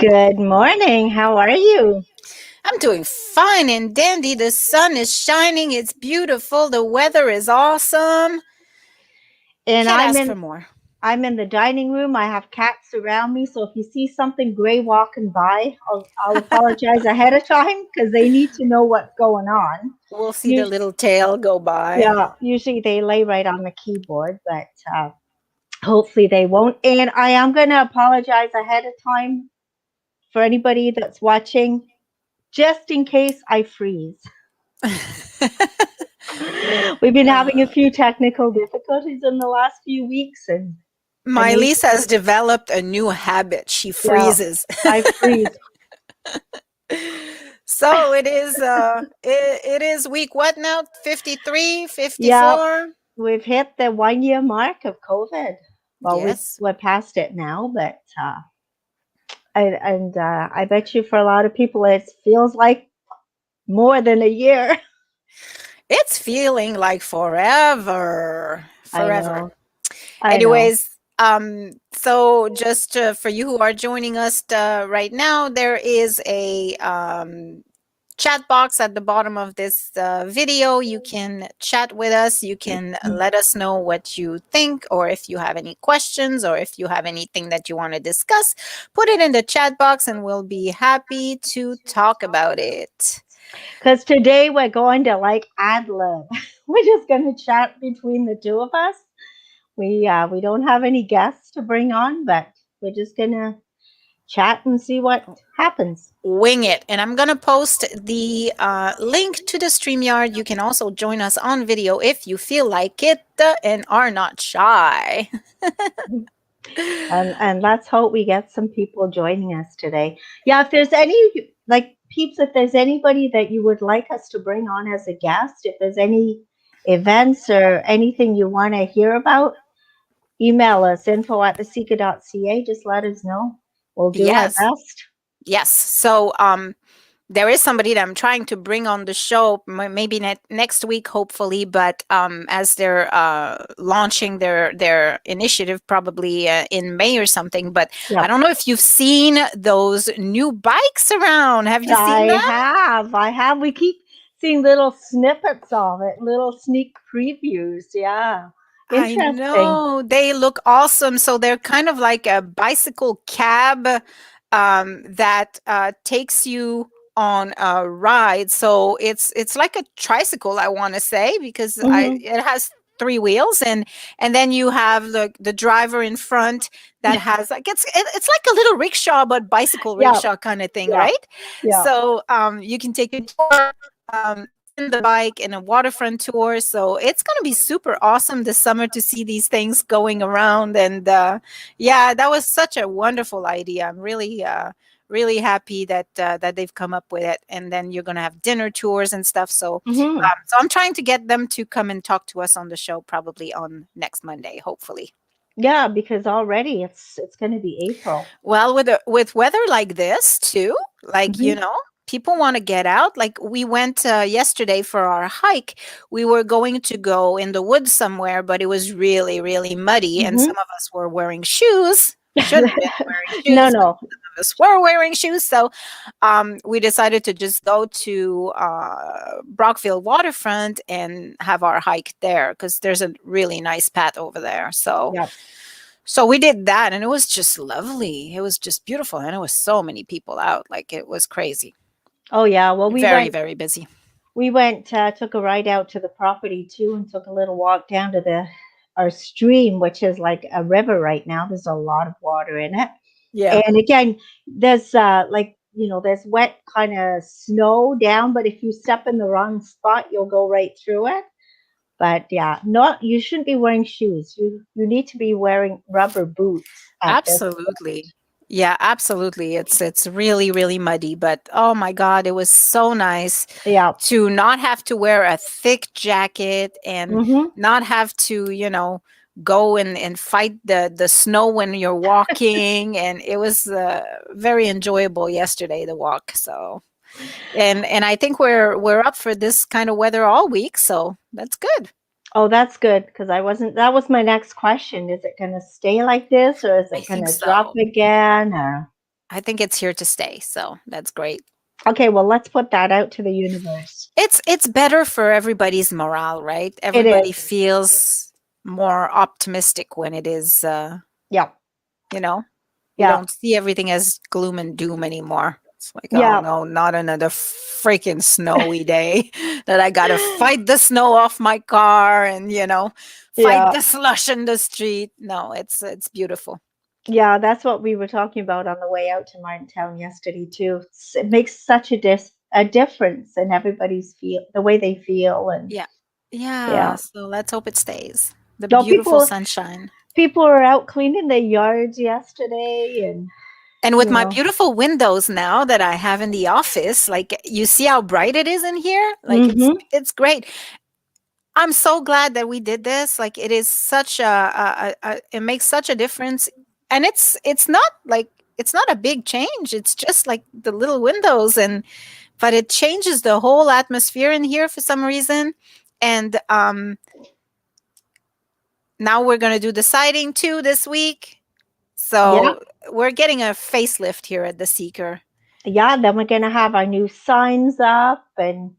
Good morning. How are you? I'm doing fine and dandy. The sun is shining. It's beautiful. The weather is awesome. And Can't I'm ask in for more. I'm in the dining room. I have cats around me, so if you see something gray walking by, I'll apologize ahead of time because they need to know what's going on. We'll see the Usually, little tail go by. yeah, usually they lay right on the keyboard, but hopefully they won't. And I am going to apologize ahead of time for anybody that's watching, just in case I freeze. We've been having a uh, few technical difficulties in the last few weeks, and I may, Mai-Liis has developed a new habit. She yeah, freezes. I freeze. So it is week what now? 53, Yeah, 54. we've hit the 1 year mark of COVID. Well, Yes. we're past it now, but I bet you for a lot of people it feels like more than a year. It's feeling like forever. I Forever. know, I know. Anyways, so just for you who are joining us right now, there is a chat box at the bottom of this video. You can chat with us. You can let us know what you think, or if you have any questions, or if you have anything that you want to discuss, put it in the chat box and we'll be happy to talk about it. Because today we're going to like ad lib. We're just going to chat between the two of us. We don't have any guests to bring on, but we're just gonna chat and see what happens. Wing it. And I'm going to post the link to the StreamYard. You can also join us on video if you feel like it and are not shy. And let's hope we get some people joining us today. Yeah, if there's any like peeps, if there's anybody that you would like us to bring on as a guest, if there's any events or anything you want to hear about, email us info@thesika.ca. Just let us know. We'll do our Yes. best. Yes. So there is somebody that I'm trying to bring on the show, maybe next week, hopefully. But as they're launching their initiative, probably in May or something. But I Yep. don't know if you've seen those new bikes around. Have you seen them? I have. We keep seeing little snippets of it, little sneak previews. Yeah. I Interesting. know. They look awesome. So they're kind of like a bicycle cab that takes you on a ride. So it's like a tricycle, I want to say, because I Hmm. it has three wheels, and then you have the driver in front that has like it's like a little rickshaw, but bicycle Yeah. rickshaw kind of thing, Yeah. right? Yeah. So you can take a tour. In the bike in a waterfront tour. So it's going to be super awesome this summer to see these things going around. And yeah, that was such a wonderful idea. I'm really happy that they've come up with it. And then you're going to have dinner tours and stuff. So Hmm. so I'm trying to get them to come and talk to us on the show probably on next Monday, hopefully. Yeah, because already it's going to be April. Well, with weather like this too, like Hmm. people want to get out. Like we went yesterday for our hike. We were going to go in the woods somewhere, but it was really muddy, and Hmm. some of us were wearing shoes. Should have been wearing No, shoes, but no. some of us were wearing shoes. So we decided to just go to Brockville waterfront and have our hike there because there's a really nice path over there. So Yep. so we did that and it was just lovely. It was just beautiful. And it was so many people out. Like it was crazy. Oh yeah. Well, Very busy. we went took a ride out to the property too, and took a little walk down to the our stream, which is like a river right now. There's a lot of water in it. Yeah. And again, there's like there's wet kind of snow down, but if you step in the wrong spot, you'll go right through it. But yeah, not you shouldn't be wearing shoes. You need to be wearing rubber boots at this Absolutely. Yeah, absolutely. It's really muddy, but oh my God, it was so nice point. Yeah. to not have to wear a thick jacket and Hmm. not have to, go and fight the snow when you're walking. And it was very enjoyable yesterday, the walk. So and I think we're up for this kind of weather all week, so that's good. Oh, that's good because I wasn't. That was my next question. Is it going to stay like this, or is I it going think to drop so. again? Or I think it's here to stay. So that's great. Okay, well, let's put that out to the universe. It's better for everybody's morale, right? It Everybody is. feels more optimistic when it is, Yeah. you know, you Yeah. don't see everything as gloom and doom anymore. It's like, oh Yeah. no, not another freaking snowy day that I gotta fight the snow off my car and fight Yeah. the slush in the street. No, it's beautiful. Yeah, that's what we were talking about on the way out to Martintown yesterday too. It makes such a difference in everybody's feel, the way they feel, and Yeah. Yeah. yeah. So let's hope it stays. The No, beautiful sunshine. people are out cleaning their yards yesterday, and And with you my know. beautiful windows now that I have in the office, like you see how bright it is in here? Like it's Mm-hmm. it's great. I'm so glad that we did this. Like it is such it makes such a difference. And it's not like it's not a big change. It's just like the little windows and but it changes the whole atmosphere in here for some reason. And now we're going to do the siding too this week. Yeah. So we're getting a facelift here at the Seeker. Yeah. Then we're gonna have our new signs up, and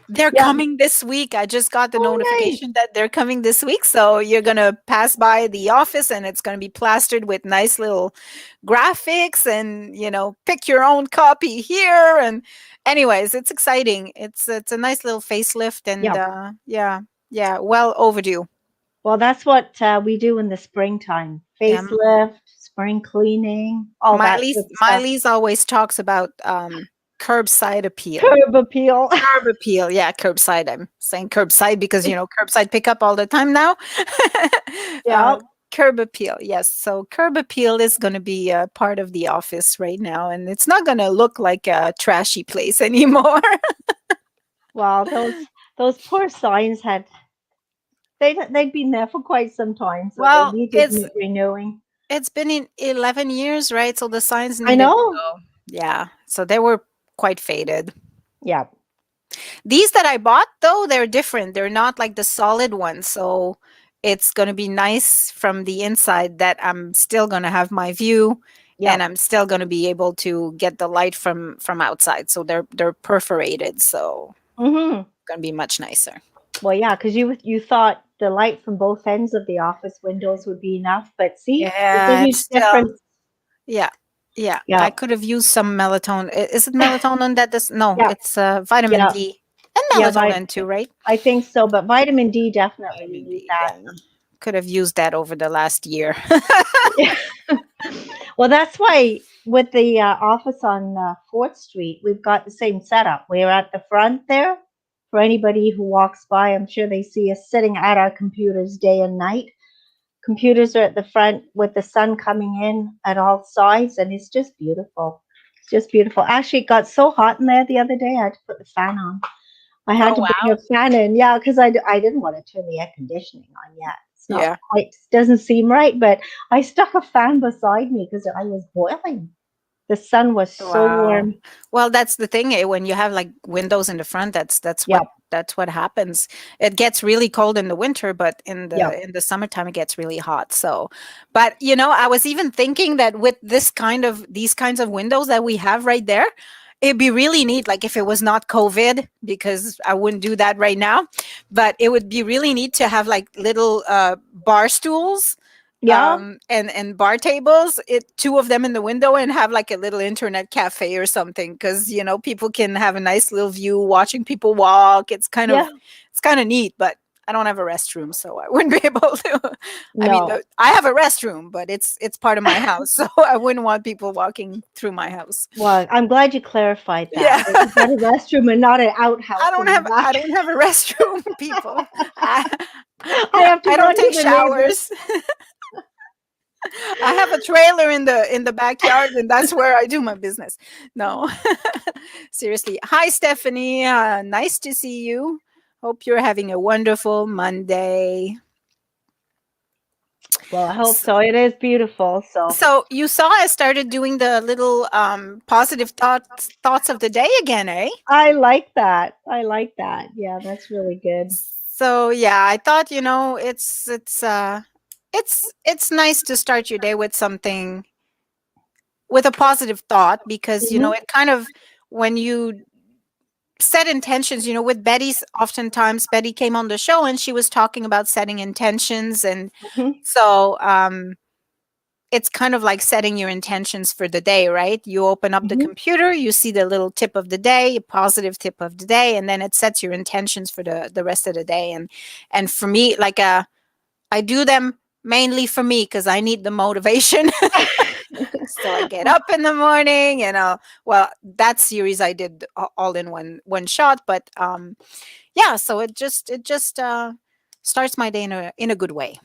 They're yeah. coming this week. I just got the Oh, nice. notification that they're coming this week. So you're going to pass by the office and it's going to be plastered with nice little graphics and, pick your own copy here. And, anyways, it's exciting. It's a nice little facelift and, Yeah. yeah, yeah, well overdue. Well, that's what we do in the springtime. Yeah. Facelift, spring cleaning, all that My good stuff. Mai-Liis always talks about curbside appeal. Curb appeal. Curb appeal. Yeah, curbside. I'm saying curbside because, curbside pickup all the time now. uh, Yeah. curb appeal. Yes. So curb appeal is going to be a part of the office right now. And it's not going to look like a trashy place anymore. Well, those poor signs had they'd been there for quite some time, so they Well, needed renewing. it's been in 11 years, right? So the signs I needed to know. go. Yeah. So they were quite faded. Yeah. These that I bought though, they're different. They're not like the solid ones. So it's going to be nice from the inside that I'm still going to have my view Yeah. and I'm still going to be able to get the light from outside. So they're perforated. So Mhm. it's going to be much nicer. Well, yeah, because you thought the light from both ends of the office windows would be enough, but see, there's a Yeah, huge it's still difference. yeah. Yeah, Yeah. I could have used some melatonin. Is it melatonin that this? No, Yeah. it's vitamin Yeah. D and Yeah. melatonin too, right? I think so, but vitamin D definitely you Vitamin need D. that. Yeah, could have used that over the last year. Well, that's why with the office on 4th Street, we've got the same setup. We're at the front there. For anybody who walks by, I'm sure they see us sitting at our computers day and night. Computers are at the front with the sun coming in at all sides, and it's just beautiful. It's just beautiful. Actually, it got so hot in there the other day, I had to put the fan on. I had Oh to bring wow! a fan in, yeah, because I didn't want to turn the air conditioning on yet. It's not Yeah. quite, doesn't seem right, but I stuck a fan beside me because I was boiling. The sun was so Wow. warm. Well, that's the thing. When you have like windows in the front, that's Yep, what happens. It gets really cold in the winter, but in yep, the summertime it gets really hot. So, but I was even thinking that with these kinds of windows that we have right there, it'd be really neat. Like if it was not COVID, because I wouldn't do that right now, but it would be really neat to have like little bar stools yeah, and bar tables, two of them in the window, and have like a little internet cafe or something, because people can have a nice little view watching people walk. yeah. It's kind of neat, but I don't have a restroom, so I wouldn't be able to. I mean, No. I have a restroom, but it's part of my house, so I wouldn't want people walking through my house. Well, I'm glad you clarified Yeah. that you've got a restroom and not an outhouse in the back. I don't have a restroom, people. I, I have to I go don't into take the neighbors. showers. I have a trailer in the backyard, and that's where I do my business. No, seriously. Hi, Stephanie. Nice to see you. Hope you're having a wonderful Monday. Well, I hope S- so. It is beautiful. So So you saw I started doing the little positive thoughts of the day again, eh? I like that. I like that. Yeah, that's really good. So yeah, I thought it's nice to start your day with something with a positive thought, because Hmm. it kind of, when you set intentions, with Betty's, oftentimes Betty came on the show and she was talking about setting intentions. And Hmm. so it's kind of like setting your intentions for the day, right? You open up the Hmm. computer, you see the little tip of the day, a positive tip of the day, and then it sets your intentions for the rest of the day. And for me, like I do them mainly for me because I need the motivation. So I get up in the morning, well, that series I did all in one shot, but yeah, so it just starts my day in a good way.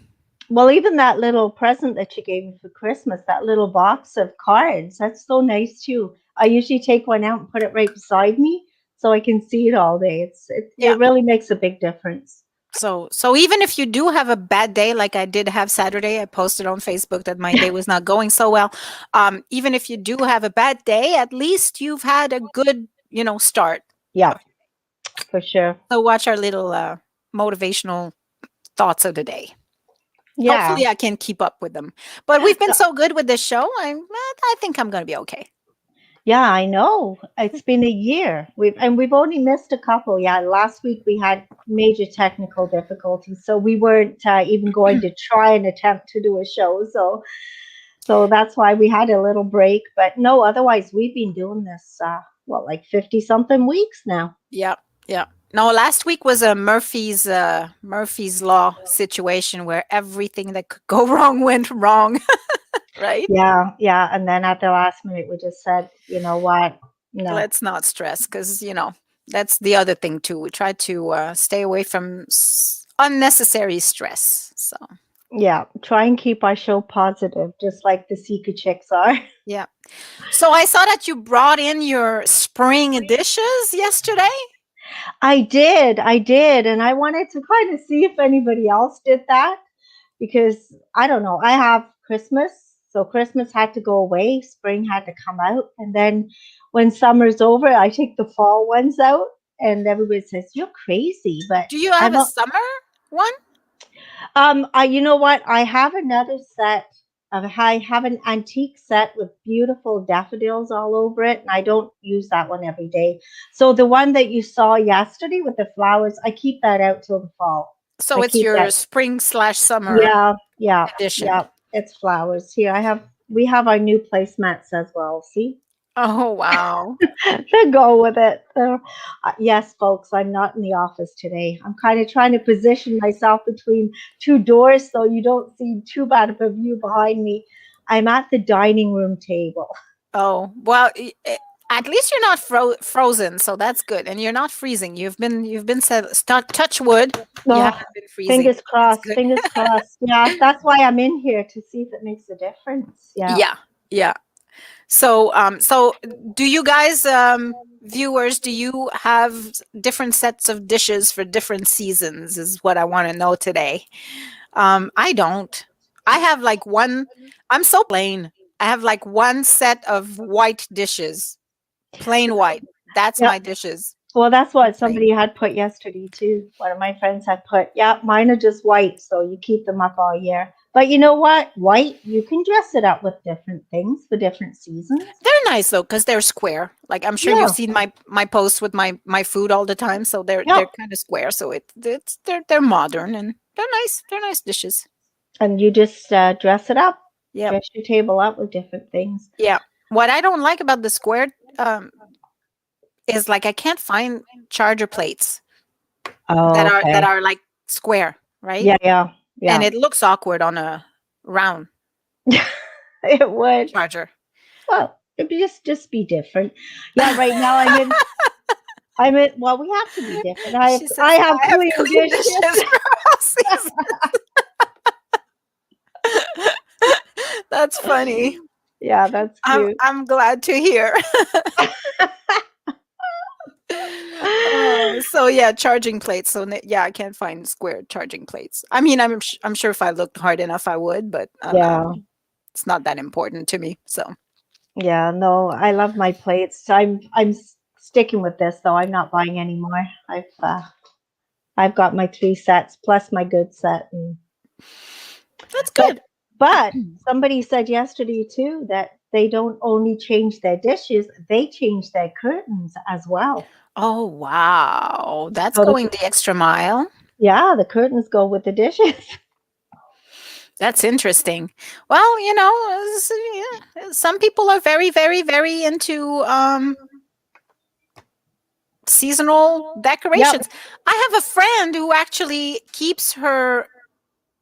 Well, even that little present that you gave me for Christmas, that little box of cards, that's so nice too. I usually take one out and put it right beside me so I can see it all day. It Yeah. really makes a big difference. So even if you do have a bad day, like I did have Saturday, I posted on Facebook that my day was not going so well. Even if you do have a bad day, at least you've had a good, start. Yeah, for sure. So watch our little motivational thoughts of the day. Yeah. Hopefully I can keep up with them. But we've been so good with this show. I think I'm going to be okay. Yeah, I know. It's been a year. We've only missed a couple. Yeah, last week we had major technical difficulties, so we weren't even going to try and attempt to do a show. So that's why we had a little break. But no, otherwise we've been doing this like 50 something weeks now. Yeah, yeah. No, last week was a Murphy's Law situation where everything that could go wrong went wrong, right? Yeah, yeah. And then at the last minute we just said, you know what? No. Let's not stress, because that's the other thing too. We try to stay away from unnecessary stress. So Yeah, try and keep our show positive, just like the Seeker Chicks are. yeah. So I saw that you brought in your spring dishes yesterday. I did, and I wanted to kind of see if anybody else did that because I don't know. I have Christmas, so Christmas had to go away, spring had to come out, and then when summer's over, I take the fall ones out, and everybody says you're crazy, but Do you have I'm a a, summer one? you know what? I have another set. I have an antique set with beautiful daffodils all over it, and I don't use that one every day. So the one that you saw yesterday with the flowers, I keep that out till the fall. So I it's keep your that. spring/summer Yeah, yeah, edition. yeah. It's flowers here. We have our new placemats as well. See, Oh wow. to go with it. So, yes, folks, I'm not in the office today. I'm kind of trying to position myself between two doors so you don't see too bad of a view behind me. I'm at the dining room table. Oh, well, at least you're not frozen, so that's good. And you're not freezing. You've been said, touch wood. You Oh, haven't been freezing. fingers That's crossed, good. fingers crossed. Yeah, that's why I'm in here to see if it makes a difference. Yeah. Yeah. Yeah. So do you guys, viewers, do you have different sets of dishes for different seasons? Is what I want to know today. I don't. I have like one. I'm so plain. I have like one set of white dishes, plain white. That's Yeah. my dishes. Well, that's I'm what plain. somebody had put yesterday too. One of my friends had put, yeah, mine are just white, so you keep them up all year. But you know what? White, you can dress it up with different things for different seasons. They're nice though, because they're square. Like I'm sure you've Yeah. seen my posts with my food all the time. So they're Yep. kind of square. So they're modern and they're nice. They're nice dishes. And you just dress it up, Yep. dress your table up with different things. Yeah. What I don't like about the square um, is like I can't find charger plates that Oh, okay. are like square, right? Yeah, yeah, And yeah. it looks awkward on a round It would. charger. Well, it would just be different. Yeah, right now I'm in well, we have to be different. She I says, have "I have clean clean dishes. dishes for all seasons." That's funny. Yeah, that's cute. I'm glad to hear. So yeah, charging plates. So yeah, I can't find square charging plates. I mean, I'm sure if I looked hard enough, I would, but Yeah. it's not that important to me. So Yeah, no, I love my plates. Sticking with this though. I'm not buying any more. I've got my three sets plus my good set. that's But good. but somebody said yesterday too that they don't only change their dishes, they change their curtains as well. Oh, wow. That's So the, going the extra mile. yeah, the curtains go with the dishes. That's interesting. Well, yeah, some people are very, very, very into seasonal Yep. decorations. I have a friend who actually keeps her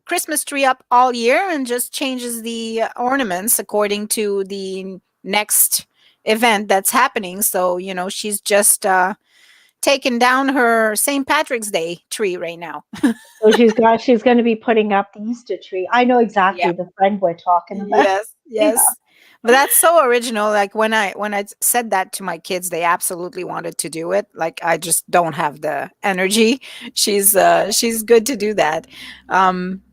Christmas tree up all year and just changes the ornaments according to the next event that's happening. So, she's just taken down her St. Patrick's Day tree right now. So she's going to be putting up the Easter tree. I know exactly the friend we're talking about. Yes, Yeah. yes. But that's so original. Like when I said that to my kids, they absolutely wanted to do it. Like I just don't have the energy. She's good to do that. Um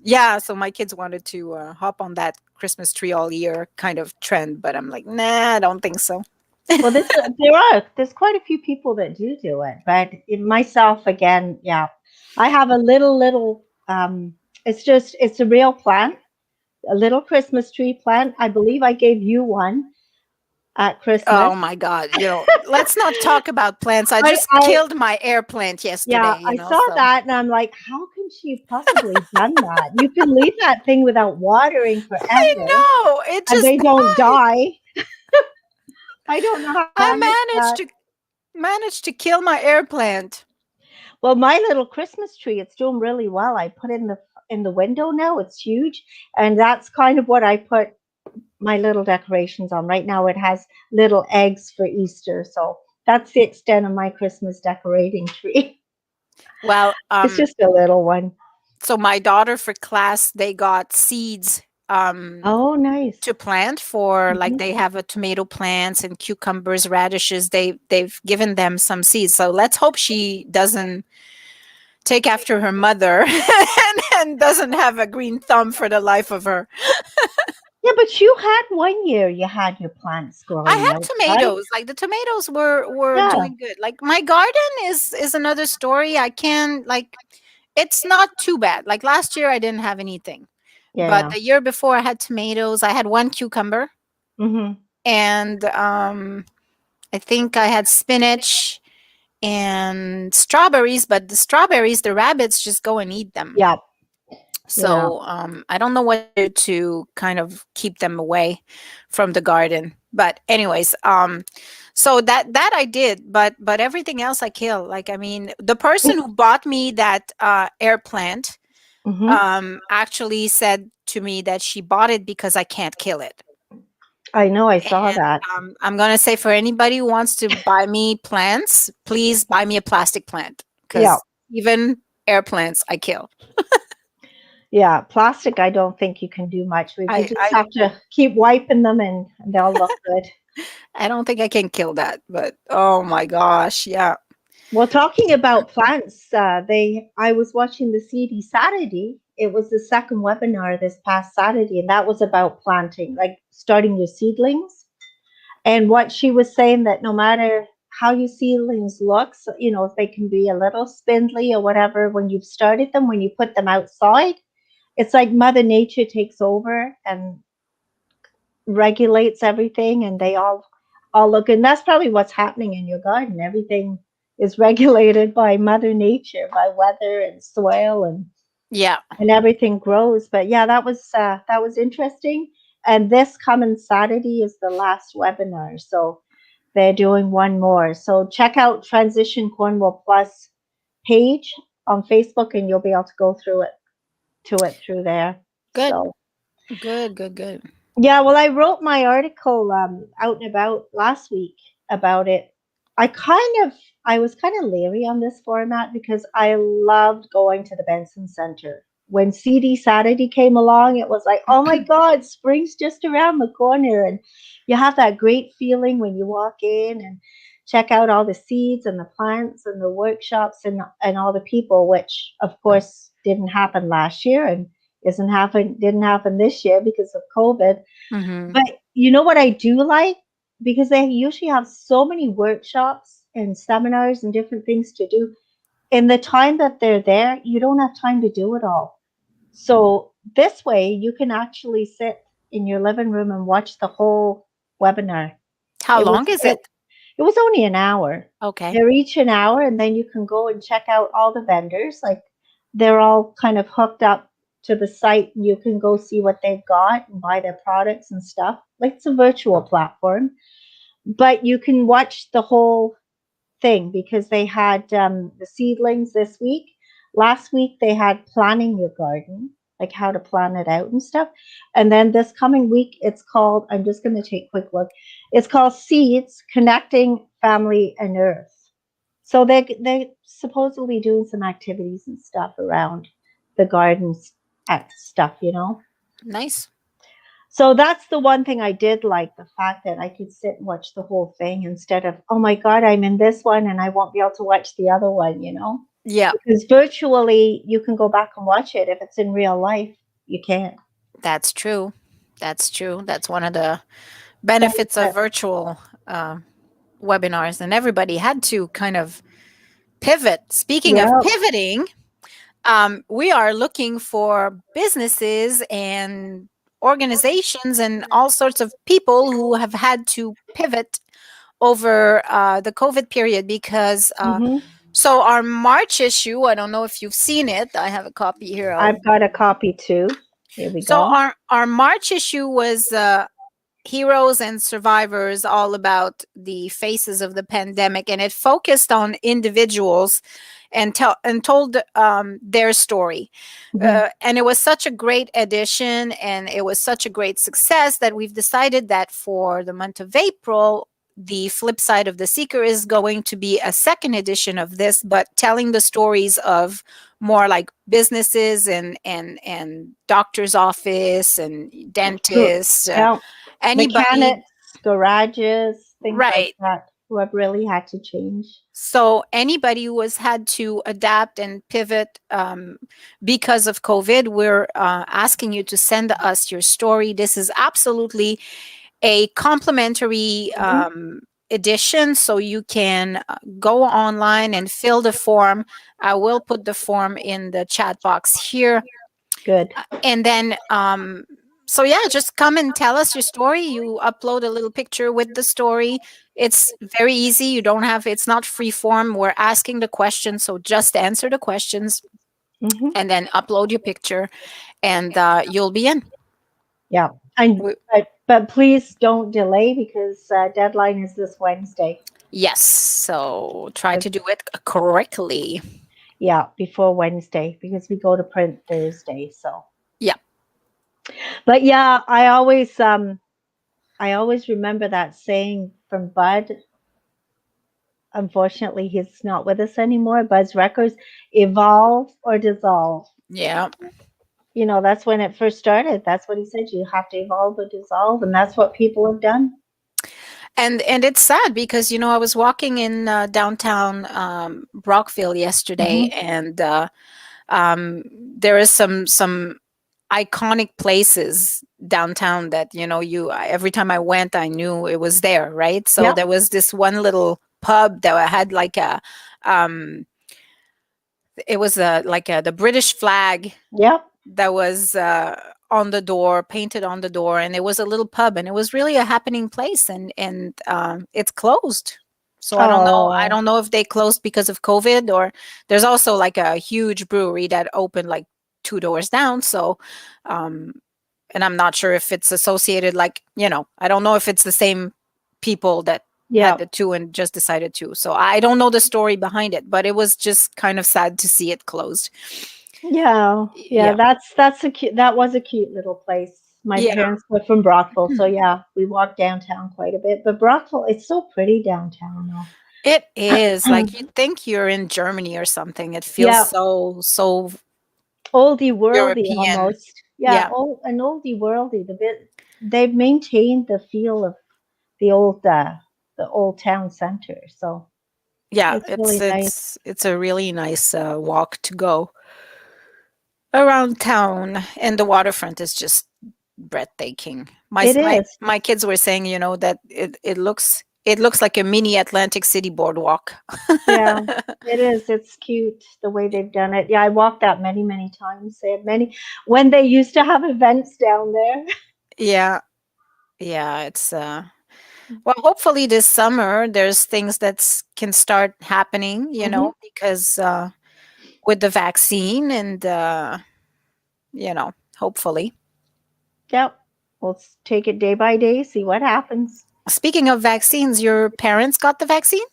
yeah, so my kids wanted to hop on that Christmas tree all year kind of trend, but I'm like, nah, I don't think so. Well, there's quite a few people that do it, but in myself again, yeah, I have a little. It's a real plant, a little Christmas tree plant. I believe I gave you one at Oh Christmas. my God. Let's not talk about plants. I just I killed my air plant Yeah, yesterday, I saw so that and I'm like, how can she have possibly done that? You can leave that thing without watering forever no, it and just they don't die. I don't know how you manage I that. managed to kill my air plant. Well, my little Christmas tree, it's doing really well. I put in the window now. It's huge, and that's kind of what I put my little decorations on. Right now it has little eggs for Easter. So that's the extent of my Christmas decorating tree. Well, It's just a little one. so my daughter for class, they got seeds Oh, nice. to plant for, like, Mhm. they have a tomato plants and cucumbers, radishes. They've given them some seeds. So let's hope she doesn't take after her mother and doesn't have a green thumb for the life of her. Yeah, but you had one year you had your plants I growing had out, right? tomatoes. Like the tomatoes were Yeah. doing good. Like my garden is another story. I can, like, it's not too bad. Like last year I didn't have anything. Yeah, But yeah. the year before I had tomatoes. I had one cucumber Mhm. and I think I had spinach and strawberries, but the strawberries, the rabbits just go and eat them. Yeah. Yeah. So I don't know what to do to kind of keep them away from the garden. But anyways, so that I did, but everything else I kill. Like I mean, the person who bought me that air plant Mhm. actually said to me that she bought it because I can't kill it. I know I saw And that. I'm gonna say for anybody who wants to buy me plants, please buy me a plastic plant Yeah. because even air plants I kill. Yeah, plastic, I don't think you can do much with. You I just I have to keep wiping them and they'll look good. I don't think I can kill that, but oh my gosh, yeah. Well, talking about plants, I was watching the CD Saturday. It was the second webinar this past Saturday, and that was about planting, like starting your seedlings. And what she was saying that no matter how your seedlings look, so, if they can be a little spindly or whatever, when you've started them, when you put them outside, it's like Mother Nature takes over and regulates everything and they all look, and that's probably what's happening in your garden. Everything is regulated by Mother Nature, by weather and soil, Yeah. and everything grows. But yeah, that was interesting. And this coming Saturday is the last webinar, so they're doing one more. So check out Transition Cornwall Plus page on Facebook and you'll be able to go through it through there. Good. So Good, good, good. yeah, well, I wrote my article out and about last week about it. I kind of, I was kind of leery on this format because I loved going to the Benson Center. When CD Saturday came along, it was like, oh my God, spring's just around the corner. And you have that great feeling when you walk in and check out all the seeds and the plants and the workshops and all the people, which of course didn't happen last year and didn't happen this year because of COVID. Mhm. But you know what I do like? Because they usually have so many workshops and seminars and different things to do. In the time that they're there, you don't have time to do it all. So this way, you can actually sit in your living room and watch the whole webinar. How It was long is it, it? it was only an hour. Okay. They're each an hour, and then you can go and check out all the vendors. Like they're all kind of hooked up to the site. You can go see what they've got and buy their products and stuff. Like it's a virtual platform, but you can watch the whole thing because they had the seedlings this week. Last week they had planning your garden, like how to plan it out and stuff. And then this coming week, it's called, I'm just going to take a quick look. It's called Seeds Connecting Family and Earth. So they're supposedly doing some activities and stuff around the gardens stuff, you know. Nice. So that's the one thing I did like, the fact that I could sit and watch the whole thing instead of, oh my God, I'm in this one and I won't be able to watch the other one, you know? Yeah, Because virtually you can go back and watch it. If it's in real life, you can't. that's true. That's true. That's one of the benefits of Benefit. virtual webinars, and everybody had to kind of pivot. Speaking of Yeah. pivoting, we are looking for businesses and organizations and all sorts of people who have had to pivot over the COVID period because Hmm. so our March issue, I don't know if you've seen it. I have a copy here. I've got a copy too. Here we So go. our March issue was heroes and survivors, all about the faces of the pandemic, and it focused on individuals and told their story. Hmm. And it was such a great addition, and it was such a great success that we've decided that for the month of April, the flip side of the seeker is going to be a second edition of this, but telling the stories of more like businesses and doctor's office and dentists, Yeah. anybody. Mechanics, garages, things like Right. that, who have really had to change. So anybody who has had to adapt and pivot because of COVID, we're asking you to send us your story. This is absolutely a complimentary Hmm. edition, so you can go online and fill the form. I will put the form in the chat box here. Good. And then, so yeah, just come and tell us your story. You upload a little picture with the story. It's very easy. You don't have, it's not free form. We're asking the questions. So just answer the questions Hmm. and then upload your picture, and you'll be in. Yeah. And We, but please don't delay because deadline is this Wednesday. yes. So try So, to do it correctly. yeah, before Wednesday because we go to print Thursday. So, Yeah. but yeah, I always remember that saying from Bud. Unfortunately, he's not with us anymore. Bud's records, evolve or dissolve. Yeah. You know, that's when it first started. That's what he said. You have to evolve or dissolve, and that's what people have done. And it's sad because I was walking in downtown Brockville yesterday, Hmm. and there is some iconic places downtown that every time I went, I knew it was there, right? So Yep. there was this one little pub that had like a um it was like the British flag Yep. that was on the door, painted on the door, and it was a little pub, and it was really a happening place, and it's closed. So I don't know. I Oh, don't know if they closed because of COVID, or there's also like a huge brewery that opened like two doors down. So, um, and I'm not sure if it's associated. Like I don't know if it's the same people that had yeah. the two and just decided to. So I don't know the story behind it, but it was just kind of sad to see it closed. Yeah, yeah, Yeah. that's a cute. That was a cute little place. My Yeah. parents were from Brockville, so yeah, we walked downtown quite a bit. But Brockville, it's so pretty downtown, It is though. like you think you're in Germany or something. It feels Yeah, so oldie worldy European. almost. Yeah, Yeah. an oldie worldy. The bit they've maintained the feel of the old town center. So Yeah, it's it's really nice. it's it's a really nice walk to go around town, and the waterfront is just breathtaking. My It s- my is. my kids were saying, that it looks like a mini Atlantic City boardwalk. Yeah, it is. It's cute the way they've done it. Yeah, I walked that many, many times. They had many when they used to have events down there. Yeah. Yeah, it's well, hopefully this summer there's things that can start happening, Hmm. because with the vaccine and hopefully. Yep. We'll take it day by day, see what happens. Speaking of vaccines, your parents got the vaccine?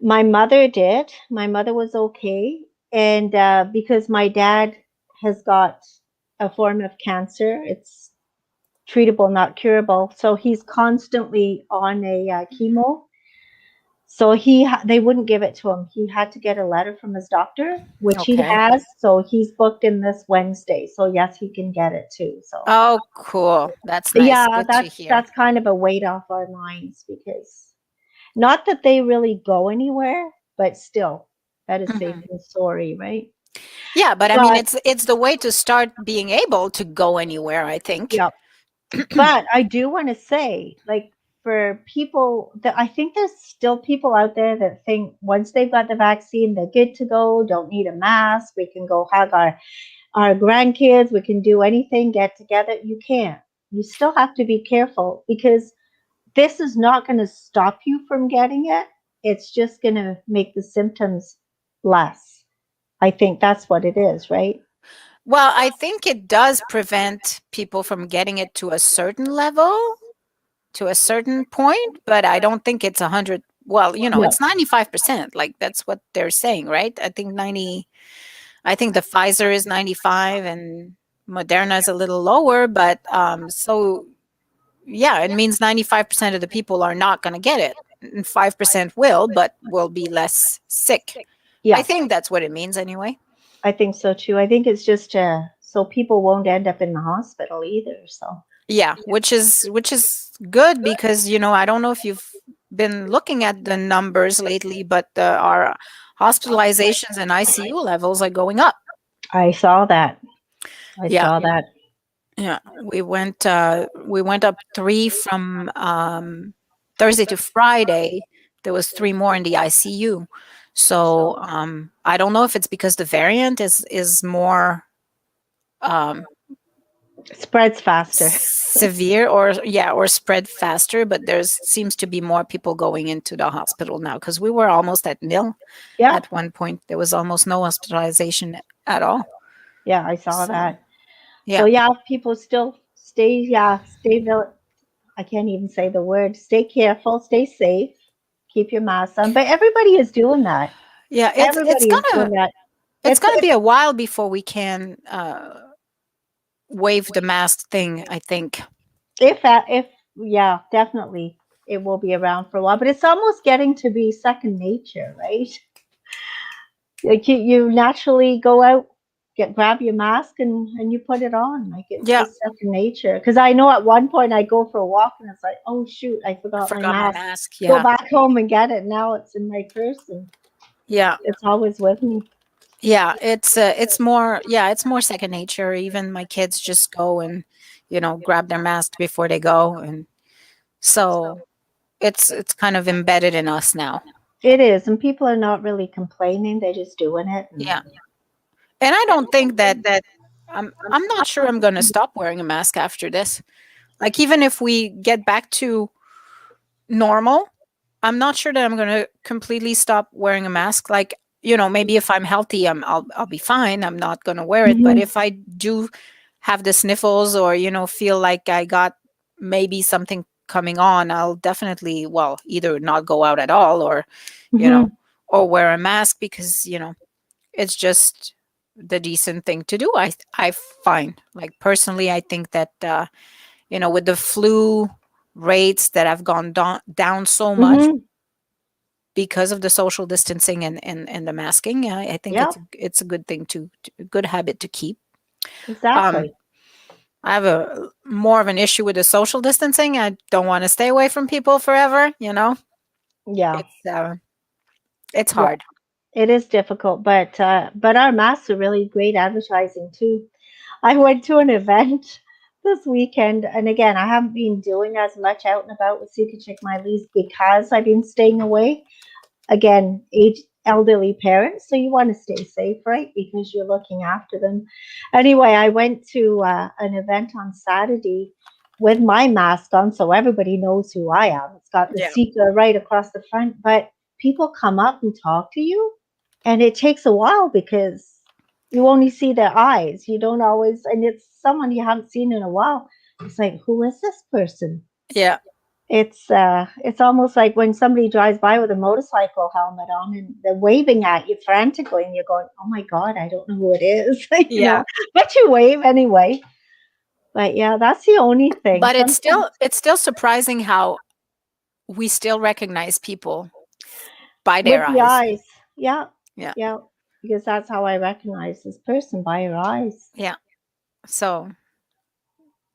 My mother did. My mother was okay. And because my dad has got a form of cancer, it's treatable, not curable. So he's constantly on a chemo. So they wouldn't give it to him. He had to get a letter from his doctor, which he Okay. has. So he's booked in this Wednesday. So yes, he can get it too. So Oh, cool. That's nice. yeah, Good to hear. that's kind of a weight off our minds because not that they really go anywhere, but still, better safe Mhm. than sorry, right? Yeah, but I mean, But it's the way to start being able to go anywhere, I think. yeah, but I do want to say, like, for people that I think there's still people out there that think once they've got the vaccine, they're good to go, don't need a mask, we can go hug our grandkids, we can do anything, get together. You can't. You still have to be careful because this is not going to stop you from getting it. It's just going to make the symptoms less. I think that's what it is, right? Well, I think it does prevent people from getting it to a certain level, to a certain point, but I don't think it's 100. Well, Yeah. it's 95%. Like that's what they're saying, right? I think 90. I think the Pfizer is 95 and Moderna is a little lower, but so yeah, it means 95% of the people are not going to get it. And 5% will, but will be less sick. I Yeah, think that's what it means anyway. I think so too. I think it's just so people won't end up in the hospital either. So Yeah, which is good because I don't know if you've been looking at the numbers lately, but our hospitalizations and ICU levels are going up. I saw that. I Yeah, saw that. yeah, we went up 3 from Thursday to Friday. There was 3 more in the ICU. So I don't know if it's because the variant is more um, Spreads faster. severe, or spread faster, but there's seems to be more people going into the hospital now because we were almost at nil Yeah, at one point. There was almost no hospitalization at all. yeah, I saw So that. So yeah, yeah, people still stay. Yeah, I can't even say the word. Stay careful. Stay safe. Keep your mask on. But everybody is doing that. yeah, it's Everybody is doing gonna that. it's It's gonna be a while before we can waive the mask thing, I think. if yeah, definitely it will be around for a while. But it's almost getting to be second nature, right? Like you naturally go out, grab your mask and you put it on. Like it's Yeah, just second nature. Because I know at one point I go for a walk and it's like, oh shoot, I I forgot my forgot my mask. mask. Go Yeah, back home and get it. Now it's in my purse and yeah, it's always with me. yeah. It's more second nature. Even my kids just go and grab their mask before they go, and so it's kind of embedded in us now. It is, and people are not really complaining. They're just doing it. And Yeah, and I don't think that I'm not sure I'm going to stop wearing a mask after this. Like even if we get back to normal, I'm not sure that I'm going to completely stop wearing a mask. Like, maybe if I'm healthy, I'll be fine. I'm not going to wear it. But Mhm, if I do have the sniffles or feel like I got maybe something coming on, I'll definitely, well, either not go out at all or you know mhm, or wear a mask because it's just the decent thing to do. I find, like, personally, I think that with the flu rates that have gone down so much mhm. because of the social distancing and the masking, I think Yeah, it's a good thing a good habit to keep. Um, exactly. I have a more of an issue with the social distancing. I don't want to stay away from people forever. Yeah, It's yeah. hard. It is difficult, but our masks are really great advertising too. I went to an event this weekend, and again, I haven't been doing as much out and about with Mai-Liis because I've been staying away. Again, elderly parents, so you want to stay safe, right? Because you're looking after them. Anyway, I went to an event on Saturday, with my mask on, so everybody knows who I am. It's got the Yeah. seeker right across the front, but people come up and talk to you, and it takes a while because you only see their eyes. You don't always, and it's someone you haven't seen in a while. It's like, who is this person? Yeah. It's almost like when somebody drives by with a motorcycle helmet on and they're waving at you frantically, and you're going, "Oh my God, I don't know who it is," Yeah. But you wave anyway. But yeah, that's the only thing. But Sometimes it's still surprising how we still recognize people by with their the eyes. eyes, yeah, Yeah. yeah, because that's how I recognize this person, by her eyes. Yeah. So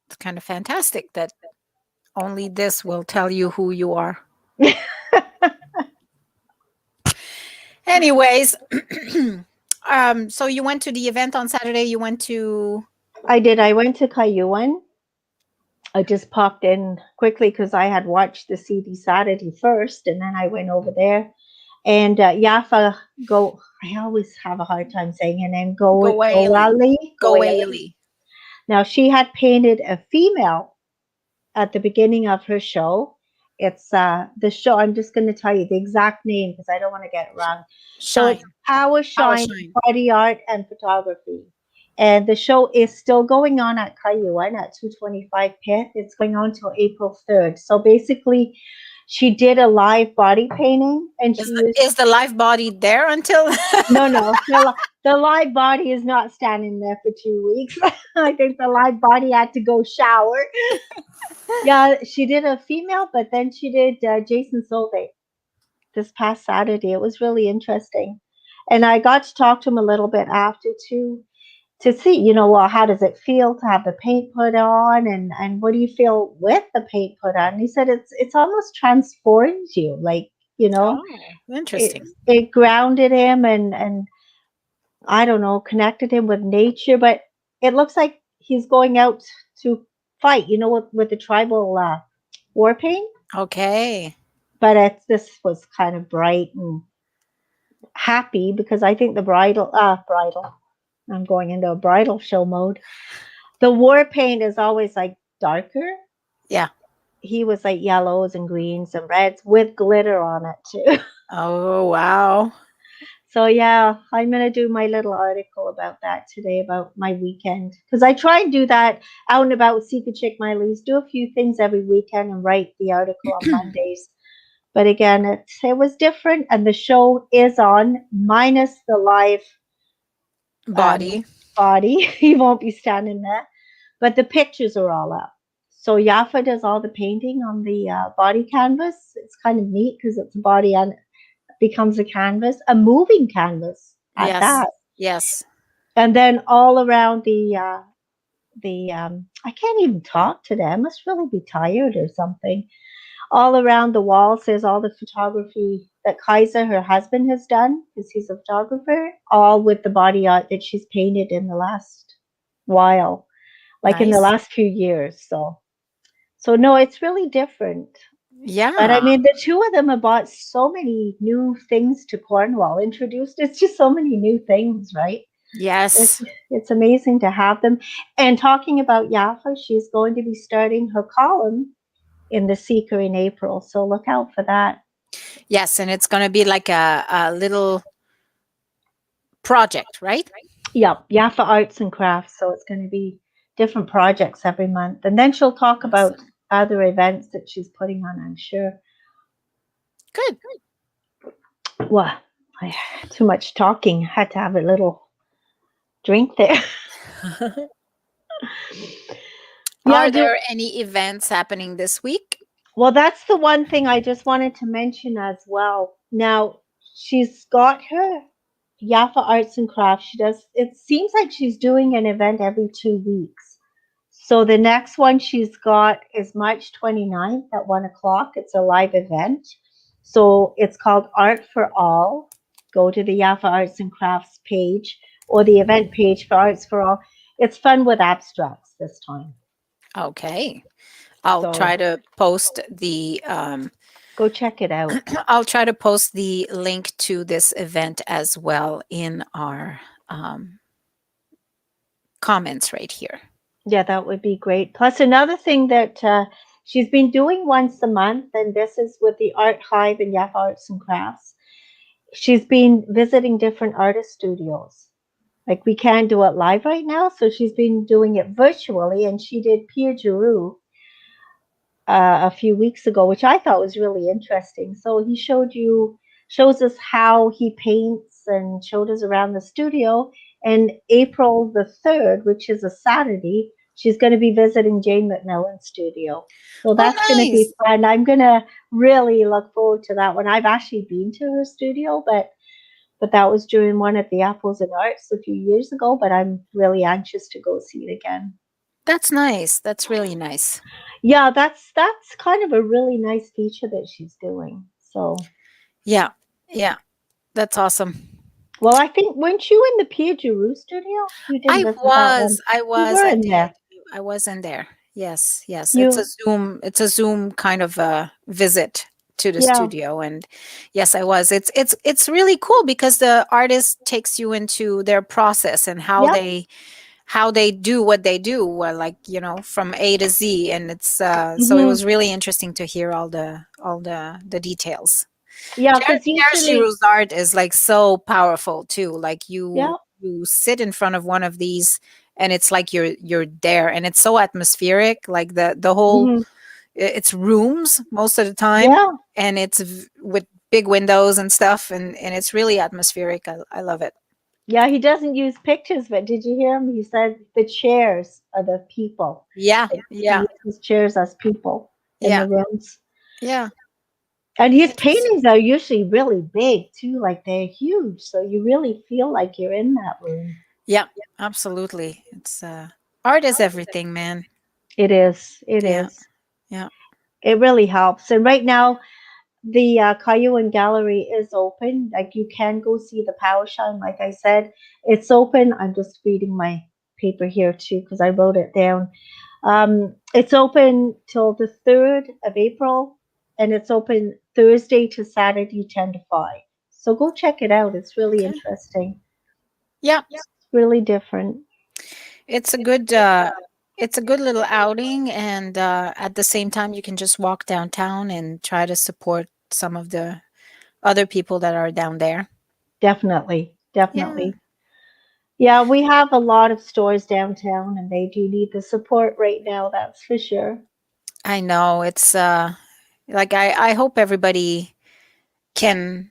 it's kind of fantastic that only this will tell you who you are. Anyways, so you went to the event on Saturday. You went to I did. I went to Cayuan. I just popped in quickly because I had watched the CD Saturday first, and then I went over there. And Yafa Go, I always have a hard time saying her name. Goali. Goali, Goali. Goali. Now she had painted a female at the beginning of her show. It's the show. I'm just going to tell you the exact name because I don't want to get it wrong. So it's Shine. Power Power Shine Shine. Body Art and Photography. And the show is still going on at Cayuan at 225 Pit. It's going on till April 3rd. So basically, she did a live body painting and she used Is the live body there until no. The live body is not standing there for 2 weeks. I think the live body had to go shower. Yeah, she did a female, but then she did Jason Solvay this past Saturday. It was really interesting. And I got to talk to him a little bit after too to see, well, how does it feel to have the paint put on and what do you feel with the paint put on? And he said it's almost transforms you, like, Oh, it, interesting. it grounded him and I don't know, connected him with nature, but it looks like he's going out to fight, with the tribal war paint. Okay. But this was kind of bright and happy because I think the bridal. I'm going into a bridal show mode. The war paint is always like darker. Yeah. He was like yellows and greens and reds with glitter on it too. Oh, wow. So yeah, I'm gonna do my little article about that today about my weekend because I try and do that out and about. Seek a chick, Mai-Liis, do a few things every weekend and write the article on Mondays. But again, it was different, and the show is on minus the live um, Body. body. He won't be standing there, but the pictures are all up. So Yafa does all the painting on the body canvas. It's kind of neat because it's a body and becomes a canvas, a moving canvas at Yes. that. Yes. And then all around I can't even talk today. I must really be tired or something. All around the wall says all the photography that Kaiser, her husband, has done because he's a photographer, all with the body art that she's painted in the last while, like in the Nice. last few years. So no, it's really different. But I Yeah. mean, the two of them have brought so many new things to Cornwall, introduced. It's just so many new things, right? It's Yes. it's amazing to have them. And talking about Yafa, she's going to be starting her column in the Seeker in April. So look out for that. Yes. And it's going to be like a little project, right? Yep, Yafa Arts and Crafts. So it's going to be different projects every month. And then she'll talk about Awesome. other events that she's putting on, I'm sure. Good. Well, I had too much talking. Had to have a little drink there. Yeah, Are there any events happening this week? well, that's the one thing I just wanted to mention as well. Now, she's got her Yafa Arts and Crafts. She does, it seems like she's doing an event every 2 weeks. So the next one she's got is March 29th at 1 o'clock. It's a live event. So it's called Art for All. Go to the Yafa Arts and Crafts page or the event page for Arts for All. It's fun with abstracts this time. Okay. I'll So try to post the go check it out. I'll try to post the link to this event as well in our comments right here. Yeah, that would be great. Plus, another thing that she's been doing once a month, and this is with the Art Hive and Yap Arts and Crafts. She's been visiting different artist studios. Like we can't do it live right now, so she's been doing it virtually, and she did Pierre Giroux a few weeks ago, which I thought was really interesting. So he shows us how he paints and showed us around the studio. And April the 3rd, which is a Saturday, she's going to be visiting Jane McMillan's studio. So Oh, that's going to be nice. fun. I'm going to really look forward to that one. I've actually been to her studio, but that was during one at the Apples and Arts a few years ago. But I'm really anxious to go see it again. That's nice. That's really nice. Yeah, that's kind of a really nice feature that she's doing. So, Yeah. Yeah. That's awesome. well, I think weren't you in the Pia Giroux studio? You didn't visit that one. You were I in did. there. I was in there. Yes, yes. You, It's a Zoom kind of a visit to the yeah. studio, and yes, I was. It's really cool because the artist takes you into their process and Yep. how they do what they do, like, from A to Z, and it's so it Hmm. was really interesting to hear all the details. Yeah, because Jerzy usually, Art is like so powerful too. Like yeah. you sit in front of one of these and it's like you're there, and it's so atmospheric. Like the whole Hmm. it's rooms most of the time, Yeah. and it's with big windows and stuff, and it's really atmospheric. I love it. Yeah, he doesn't use pictures, but did you hear him? He said the chairs are the people. Yeah, Like, yeah, he uses chairs as people in yeah, the rooms. yeah. And his Interesting. paintings are usually really big too, like they're huge. So you really feel like you're in that room. Yeah, absolutely. It's art is everything, man. It is. It Yeah, is. yeah. It really helps. And right now, the Cayuan Gallery is open. Like you can go see the Power Shine. Like I said, it's open. I'm just reading my paper here too because I wrote it down. It's open till the 3rd of April, and it's open Thursday to Saturday, 10 to 5. So go check it out. It's really Okay. interesting. Yeah, It's really different. it's a good it's a good little outing, and at the same time you can just walk downtown and try to support some of the other people that are down there. Definitely. Yeah, Definitely. Yeah, we have a lot of stores downtown and they do need the support right now, that's for sure. I know. It's like I hope everybody can,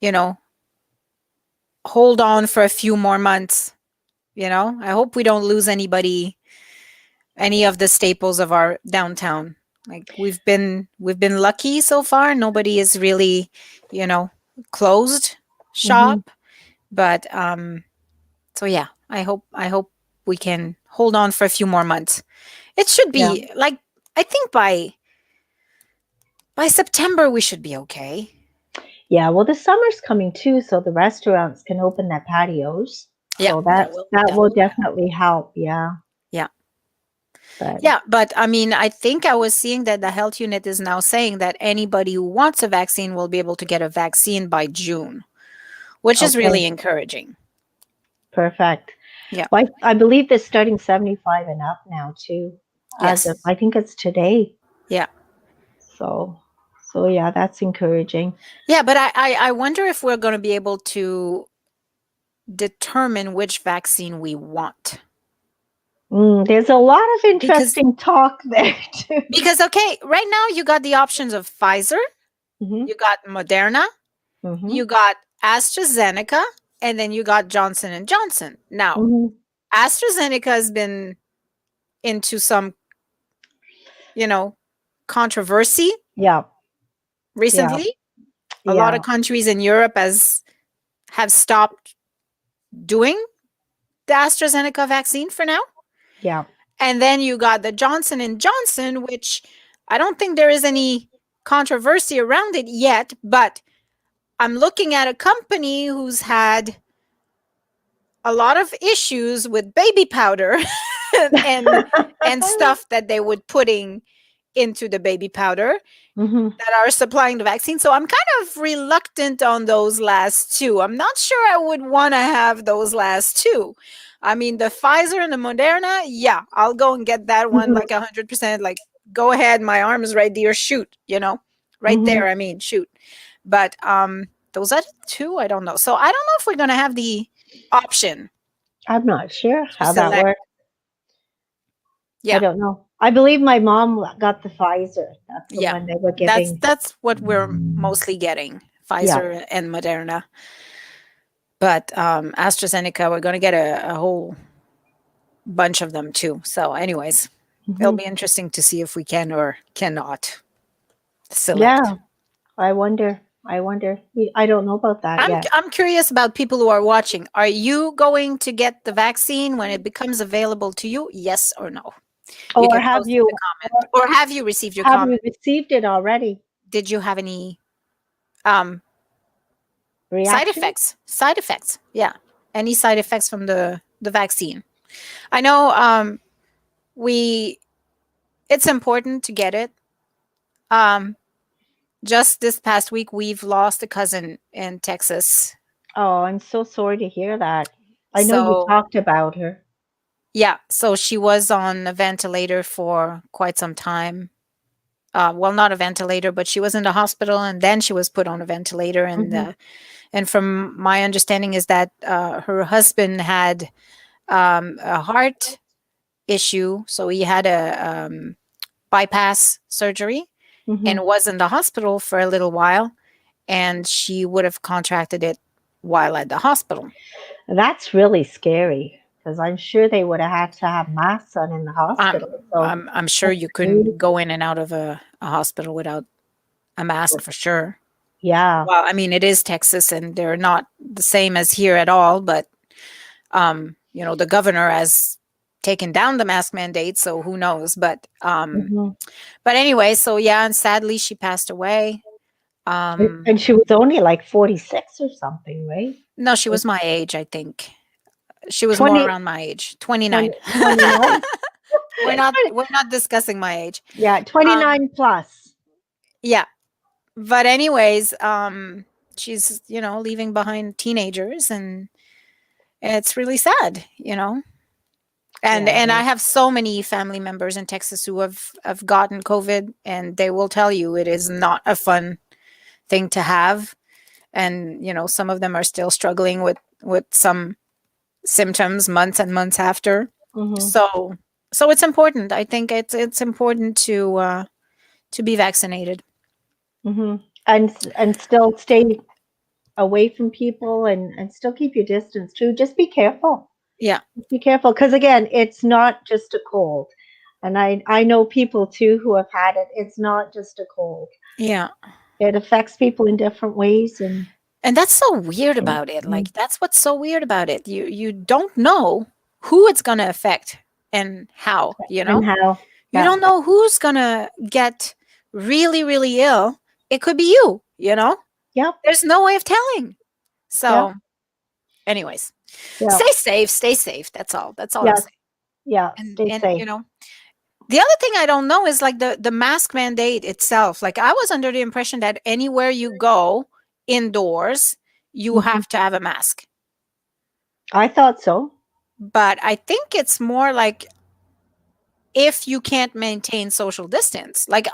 you know, hold on for a few more months, I hope we don't lose any of the staples of our downtown. Like we've been lucky so far. Nobody is really, you know, closed Hmm. shop, but so yeah, I hope we can hold on for a few more months. It should Yeah. be like, I think by September we should be okay. Yeah, well the summer's coming too, so the restaurants can open their patios. Yeah, So that will that that will will definitely help, yeah. yeah. But Yeah, but I mean, I think I was seeing that the health unit is now saying that anybody who wants a vaccine will be able to get a vaccine by June, which is okay, really encouraging. perfect. Yeah. Well, I believe they're starting 75 and up now too. As of Yes. I think it's today. Yeah. So yeah, that's encouraging. Yeah, but I wonder if we're going to be able to determine which vaccine we want. There's a lot of Because interesting talk there too. because okay, right now you got the options of Pfizer, Hmm. you got Moderna, Hmm. you got AstraZeneca, and then you got Johnson and Johnson. Now, Hmm. AstraZeneca has been into some, you know, controversy Yeah, yeah, recently. A lot of yeah, countries in Europe have stopped doing the AstraZeneca vaccine for now. yeah. And then you got the Johnson and Johnson, which I don't think there is any controversy around it yet, but I'm looking at a company who's had a lot of issues with baby powder and and stuff that they would putting into the baby powder Mhm. that are supplying the vaccine. So I'm kind of reluctant on those last two. I'm not sure I would want to have those last two. I mean, the Pfizer and the Moderna, yeah, I'll go and get that one Mhm. like 100%. Like, go ahead, my arm is right there, shoot, right Mhm. there. I mean, shoot. But those other two, I don't know. So I don't know if we're going to have the option I'm not sure to how that select. works. I Yeah, don't know. I believe my mom got the Pfizer. That's the yeah. one they were That's giving. that's what we're mostly getting, Yeah. Pfizer and Moderna. But AstraZeneca, we're going to get a whole bunch of them too. So, anyways, it'll Mhm. be interesting to see if we can or cannot select. Yeah. I wonder. I don't know about that I'm yet. I'm curious about people who are watching. Are you going to get the vaccine when it becomes available to you? Yes or no? You Or can have post in you the comment. Or have you received your have comment? you received it already? Did you have any um side Reaction? effects? Side effects. Yeah. Any side effects from the vaccine? I know we it's important to get it. Um just this past week we've lost a cousin in Texas. Oh, I'm so sorry to hear that. I know you So, talked about her. yeah, so she was on a ventilator for quite some time. Well, not a ventilator, but she was in the hospital and then she was put on a ventilator Mhm. and from my understanding is that her husband had a heart issue, so he had a bypass surgery and Mhm. was in the hospital for a little while and she would have contracted it while at the hospital. That's really scary because I'm sure they would have had to have masks on in the I'm hospital. So I'm sure that's you crazy. couldn't go in and out of a hospital without a mask for sure. Yeah. Well, I mean, it is Texas and they're not the same as here at all, but the governor has taken down the mask mandate, so who knows? Mhm. But anyway, so yeah, and sadly she passed away. And she was only like 46 or something, right? No, she Like was my age, I think. She was more 20, around my age, 29. 20, 29. We're not discussing my age. Yeah, Um 29 plus. yeah, but anyways, she's, leaving behind teenagers and it's really sad. Yeah, it And I is. have so many family members in Texas who have gotten COVID and they will tell you it is not a fun thing to have. And, some of them are still struggling with some symptoms months and months after. Mhm. So it's important. I think it's important to be vaccinated. Mhm. And still stay away from people and still keep your distance too. Just be careful. Yeah. Be careful because again, it's not just a cold. And I know people too who have had it. It's not just a cold. Yeah. It affects people in different ways And that's so weird about it. Like that's what's so weird about it. You don't know who it's going to affect and how. and how. You Yeah. don't know who's going to get really really ill. It could be you. Yep. There's no way of telling. Yep. So, anyways, Yeah. stay safe, stay safe. That's all I'm Yes. saying. Yeah. Stay And safe. the other thing I don't know is like the mask mandate itself. Like I was under the impression that anywhere you go indoors, you Mhm. have to have a mask. I thought so. But I think it's more like if you can't maintain social distance, like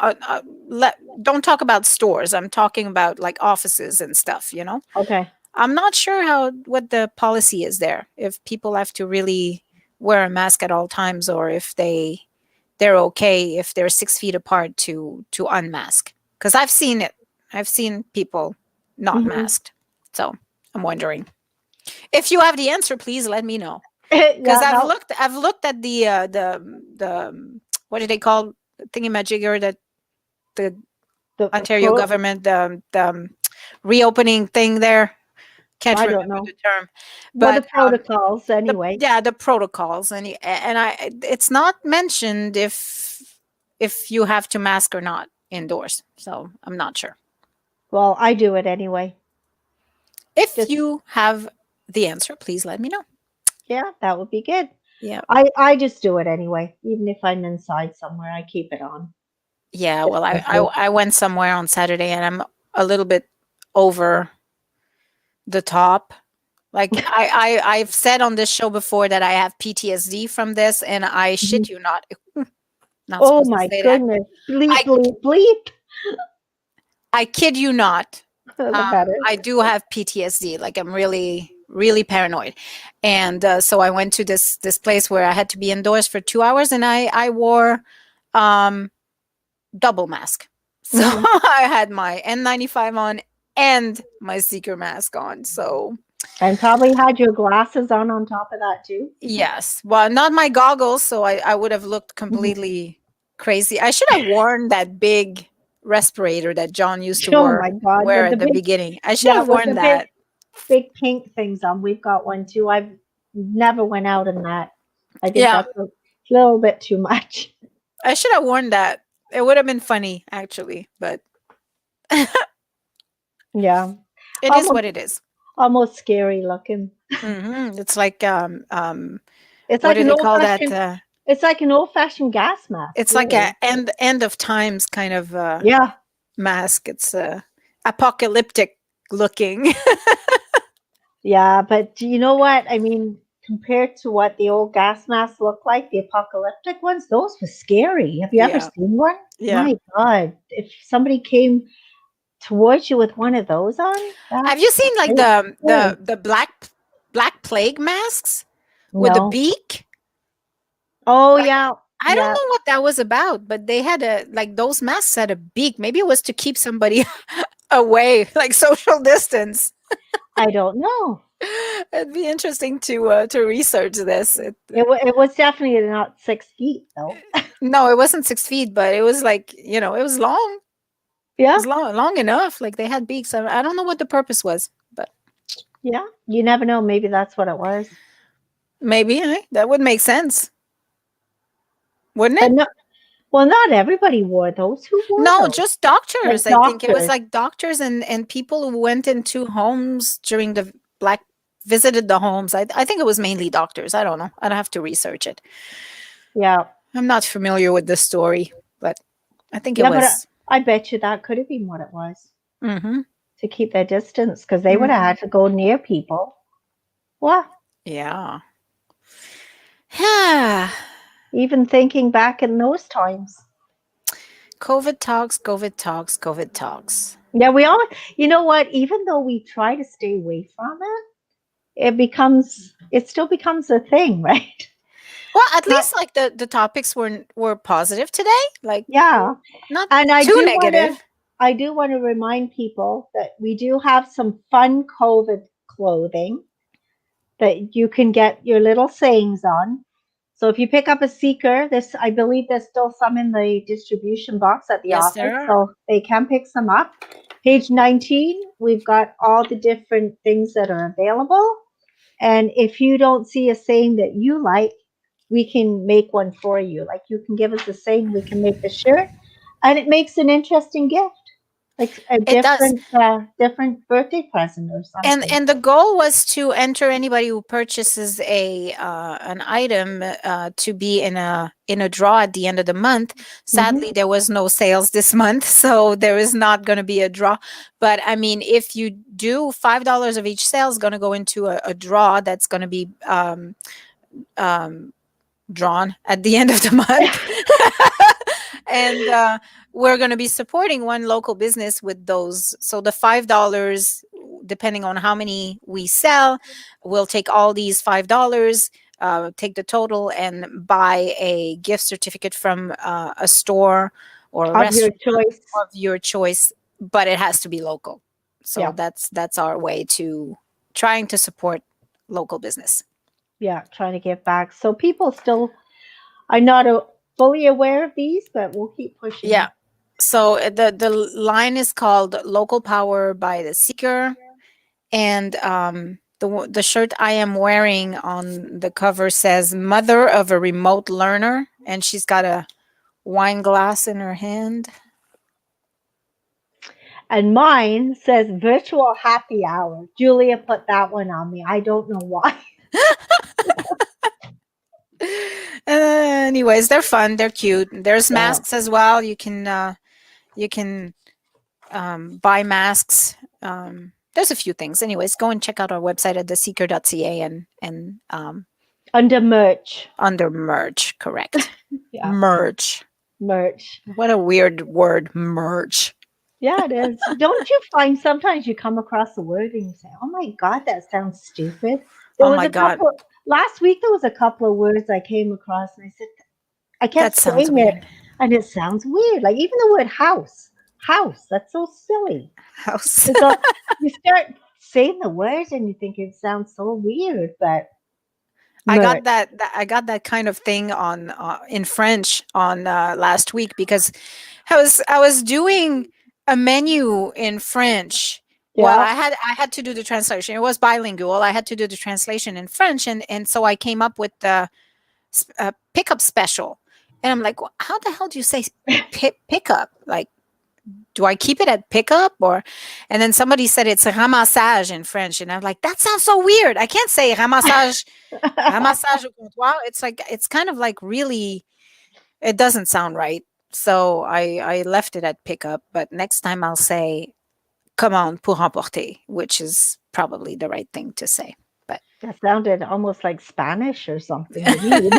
don't talk about stores. I'm talking about like offices and stuff. Okay. I'm not sure what the policy is there. If people have to really wear a mask at all times, or if they're okay if they're 6 feet apart to unmask. Because I've seen it. I've seen people not Mhm. masked. So I'm wondering. If you have the answer, please let me know. Because Yeah. I've That looked I've looked at the what do they call thingamajigger that the the Ontario pro. government the reopening thing there. Can't I don't remember the know. term, Well, the but protocols anyway. the protocols and I it's not mentioned if you have to mask or not indoors. So I'm not sure. Well, I do it anyway. If Just you have the answer, please let me know. yeah, that would be good. Yeah. I just do it anyway. Even if I'm inside somewhere, I keep it on. Yeah, Just well, in case. I went somewhere on Saturday and I'm a little bit over the top. Like I've said on this show before that I have PTSD from this, and I Mhm. shit you not, not Oh supposed to my say that. goodness. Bleep, I bleep, bleep. I kid you not. The better. I do have PTSD. Like I'm really, really paranoid, and so I went to this place where I had to be indoors for 2 hours, and I wore um, double mask. So Mhm. I had my N95 on and my seeker mask on. So And probably had your glasses on top of that too. yes, well, not my goggles, so I would have looked Mhm. completely crazy. I should have worn that big respirator that John used to Oh my God. wear With the at the big, beginning. I should yeah, have with worn the big, that. big pink things on. We've got one too. I've never went out in that. I think Yeah, that's a little bit too much. I should have worn that. It would have been funny actually, but Yeah. it is Almost, what it is. almost scary looking. It's like It's what like do an they old call that? fashioned, it's like an old fashioned gas mask, It's like a really. end of times kind of Yeah. mask. It's apocalyptic looking. Yeah. But do you know what? I mean, compared to what the old gas masks look like, the apocalyptic ones, those were scary. Have you ever Yeah, seen one? yeah. My God. If somebody came towards you with one of those on, Have you that's seen like pretty scary. the black plague masks with a No. beak? Oh, Like yeah. I don't Yeah. know what that was about, but they had a like those masks had a beak. Maybe it was to keep somebody away, like social distance. I don't know. It'd be interesting to research this. It was definitely not 6 feet, though. No, it wasn't 6 feet, but it was like it was long. It Yeah. was long enough. Like they had beaks. I don't know what the purpose was, but Yeah. You never know. Maybe that's what it was. maybe that would make sense, wouldn't But it? no, well, not everybody wore those. Who wore No, those? just Like doctors. I think it was doctors. like doctors and people who went into homes during the black visited the homes. I think it was mainly doctors. I don't know. I'd have to research it. Yeah. I'm not familiar with the story, but I think it Yeah, but was. I bet you that could have been what it was Hmm. to keep their distance because they would have Hmm. had to go near people. Well, Yeah. Yeah. even thinking back in those times. COVID talks, COVID talks, COVID talks. Yeah, we all, you know what? Even though we try to stay away from it still becomes a thing, right? Well, at Not, least like the topics were positive today. Like yeah. not And too negative. I do want to remind people that we do have some fun COVID clothing that you can get your little sayings on. So if you pick up a seeker, this I believe there's still some in the distribution box at the Yes, office, there are. so they can pick some up. Page 19, we've got all the different things that are available. And if you don't see a saying that you like, we can make one for you. Like you can give us a saying, we can make the shirt, and it makes an interesting gift, like a It does. different birthday present or something. And the goal was to enter anybody who purchases a an item to be in a draw at the end of the month. Hmm. Sadly, there was no sales this month, so there is not going to be a draw. But I mean, if you do $5 of each sale is going to go into a draw that's going to be um, drawn at the end of the month. And we're going to be supporting one local business with those. So the $5, depending on how many we sell, we'll take all these $5, take the total, and buy a gift certificate from a store or a Of your restaurant choice. of your choice, but it has to be local. So Yeah. that's our way to trying to support local business. Yeah, trying to give back. So people still are not fully aware of these, but we'll keep pushing Yeah. it. So the line is called Local Power by the Seeker, and the shirt I am wearing on the cover says "Mother of a Remote Learner," and she's got a wine glass in her hand. And mine says virtual happy hour. Julia put that one on me. I don't know why. Anyways, they're fun. They're cute. There's Yeah. masks as well. You can buy masks. There's a few things. Anyways, go and check out our website at theseeker.ca and Under merch. under merch. Correct. Yeah. Merch. Merch. What a weird word, merch. Yeah, it is. Don't you find sometimes you come across a word and you say, "Oh my God, that sounds stupid." There Oh was my a god, couple last week. There was a couple of words I came across, and I said, I that kept sounds saying it, weird. and it sounds weird. Like even the word house, house. That's so silly. House. It's all, you start saying the words, and you think it sounds so weird, but I merch. got I got that kind of thing on in French on last week because I was doing a menu in French. Well, Yeah. I had to do the translation. It was bilingual. I had to do the translation in French, and so I came up with the pickup special. And I'm like, "Well, how the hell do you say pickup? Like, do I keep it at pickup or?" And then somebody said it's ramassage in French, and I'm like, that sounds so weird. I can't say ramassage. Ramassage au comptoir. It's like it's kind of like really. It doesn't sound right. So I left it at pickup. But next time I'll say commande pour emporter, which is probably the right thing to say. But That sounded almost like Spanish or something to me.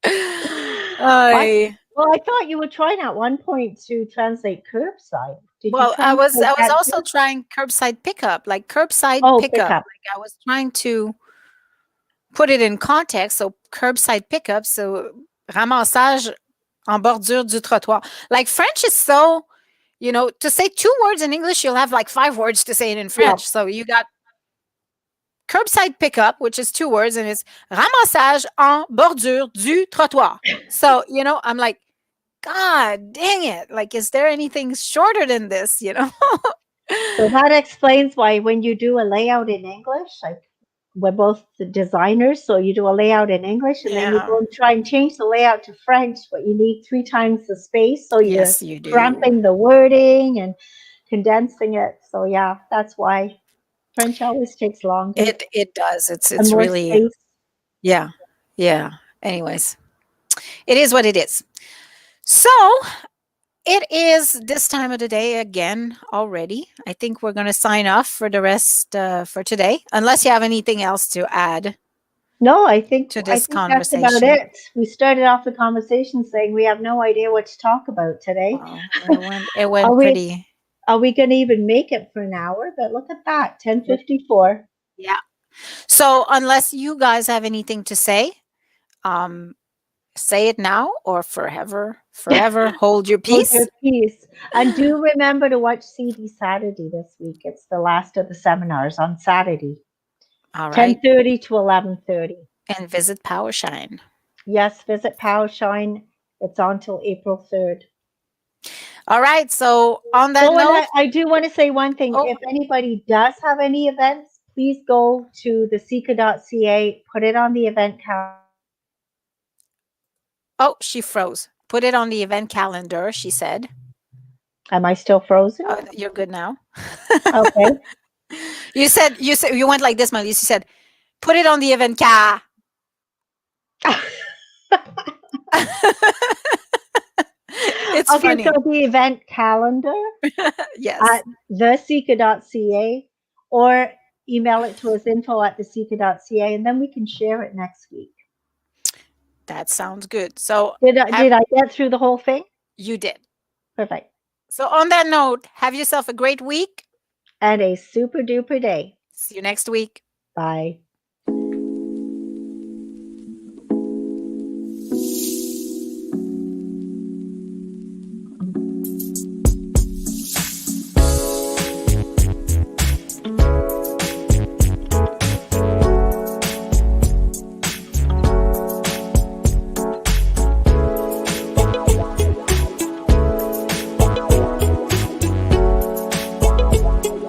What? I Well, I thought you were trying at one point to translate curbside. Did you well, I translate was that also too? trying curbside pickup, like curbside Oh, pickup. pickup. Like I was trying to put it in context. So curbside pickup. So ramassage en bordure du trottoir. Like French is so, you know, to say two words in English, you'll have like five words to say it in Yeah. French. So you got curbside pickup, which is two words, and it's ramassage en bordure du trottoir. So, you know, I'm like, God dang it. Like, is there anything shorter than this, you know? So that explains why when you do a layout in English, like we're both the designers, so you do a layout in English and then you Yeah. go and try and change the layout to French, but you need three times the space. So you're Yes, you do. cramping the wording and condensing it. So yeah, that's why French always takes longer It does. and It's more really space. yeah. Yeah. Anyways, it is what it is. So, it is this time of the day again already. I think we're going to sign off for the rest for today, unless you have anything else to add No, to I this think that's about conversation. it. We started off the conversation saying we have no idea what to talk about today. Well, it Are went we pretty. are we going to even make it for an hour? But look at that, 10:54. Yeah. So, unless you guys have anything to say, um, say it now or forever hold your Hold your peace. peace. And do remember to watch CD Saturday this week. It's the last of the seminars on Saturday, All right. 10:30 to 11:30. And visit Powershine. Yes, visit Shine. It's on till April 3rd. All right. So, on that Oh, and note, I do want to say one thing. oh, If anybody does have any events, please go to theseeker.ca, put it on the event calendar. oh, she froze. Put it on the event calendar, she said. Am I still frozen? You're good now. Okay. You said you went like this, Mai-Liis. You said, put it on the event ca. It's Okay, so funny. the event calendar Yes, at theseeker.ca or email it to us info at theseeker.ca and then we can share it next week. that sounds good. So have Did I get through the whole thing? you did. Perfect. So on that note, have yourself a great week. And a super duper day. See you next week. Bye.